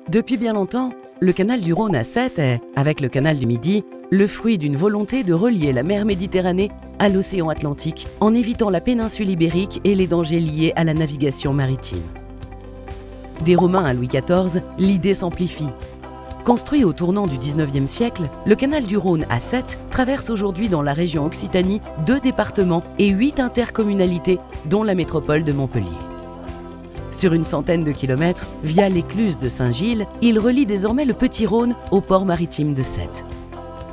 Depuis bien longtemps, le canal du Rhône à Sète est, avec le canal du Midi, le fruit d'une volonté de relier la mer Méditerranée à l'océan Atlantique en évitant la péninsule ibérique et les dangers liés à la navigation maritime. Des Romains à Louis XIV, l'idée s'amplifie. Construit au tournant du XIXe siècle, le canal du Rhône à Sète traverse aujourd'hui dans la région Occitanie 2 départements et 8 intercommunalités, dont la métropole de Montpellier. Sur une centaine de kilomètres, via l'écluse de Saint-Gilles, il relie désormais le Petit Rhône au port maritime de Sète.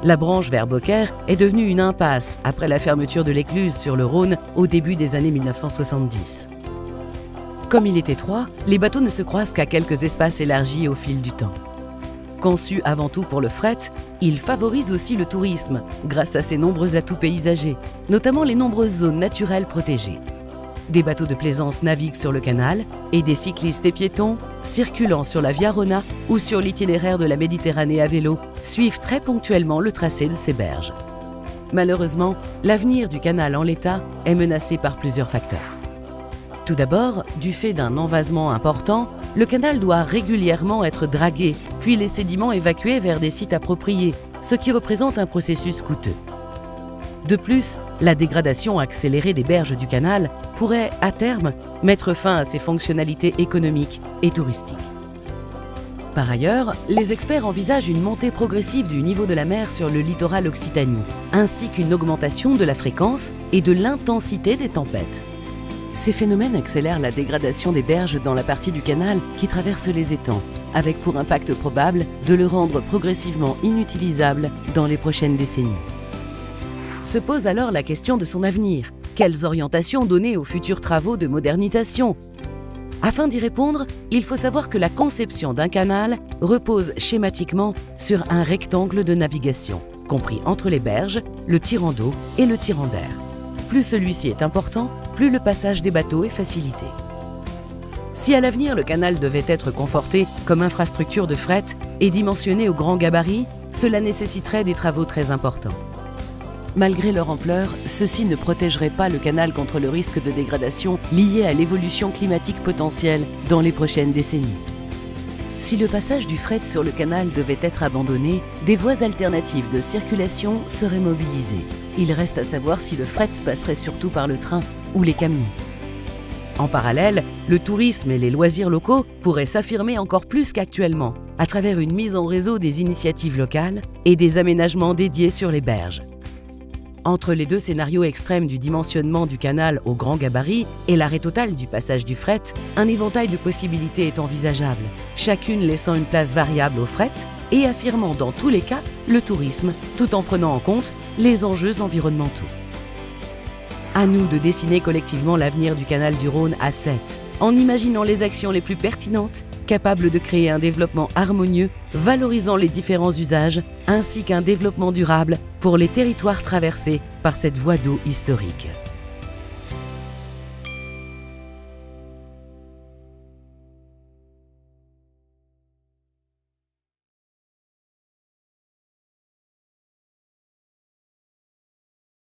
La branche vers Beaucaire est devenue une impasse après la fermeture de l'écluse sur le Rhône au début des années 1970. Comme il est étroit, les bateaux ne se croisent qu'à quelques espaces élargis au fil du temps. Conçu avant tout pour le fret, il favorise aussi le tourisme grâce à ses nombreux atouts paysagers, notamment les nombreuses zones naturelles protégées. Des bateaux de plaisance naviguent sur le canal et des cyclistes et piétons, circulant sur la Via Rona ou sur l'itinéraire de la Méditerranée à vélo, suivent très ponctuellement le tracé de ces berges. Malheureusement, l'avenir du canal en l'état est menacé par plusieurs facteurs. Tout d'abord, du fait d'un envasement important, le canal doit régulièrement être dragué, puis les sédiments évacués vers des sites appropriés, ce qui représente un processus coûteux. De plus, la dégradation accélérée des berges du canal pourrait, à terme, mettre fin à ses fonctionnalités économiques et touristiques. Par ailleurs, les experts envisagent une montée progressive du niveau de la mer sur le littoral Occitanie, ainsi qu'une augmentation de la fréquence et de l'intensité des tempêtes. Ces phénomènes accélèrent la dégradation des berges dans la partie du canal qui traverse les étangs, avec pour impact probable de le rendre progressivement inutilisable dans les prochaines décennies. Se pose alors la question de son avenir. Quelles orientations donner aux futurs travaux de modernisation? Afin d'y répondre, il faut savoir que la conception d'un canal repose schématiquement sur un rectangle de navigation, compris entre les berges, le tirant d'eau et le tirant d'air. Plus celui-ci est important, plus le passage des bateaux est facilité. Si à l'avenir le canal devait être conforté comme infrastructure de fret et dimensionné au grand gabarit, cela nécessiterait des travaux très importants. Malgré leur ampleur, ceux-ci ne protégeraient pas le canal contre le risque de dégradation lié à l'évolution climatique potentielle dans les prochaines décennies. Si le passage du fret sur le canal devait être abandonné, des voies alternatives de circulation seraient mobilisées. Il reste à savoir si le fret passerait surtout par le train ou les camions. En parallèle, le tourisme et les loisirs locaux pourraient s'affirmer encore plus qu'actuellement, à travers une mise en réseau des initiatives locales et des aménagements dédiés sur les berges. Entre les 2 scénarios extrêmes du dimensionnement du canal au grand gabarit et l'arrêt total du passage du fret, un éventail de possibilités est envisageable, chacune laissant une place variable au fret et affirmant dans tous les cas le tourisme, tout en prenant en compte les enjeux environnementaux. À nous de dessiner collectivement l'avenir du canal du Rhône à Sète, en imaginant les actions les plus pertinentes, capables de créer un développement harmonieux, valorisant les différents usages, ainsi qu'un développement durable pour les territoires traversés par cette voie d'eau historique.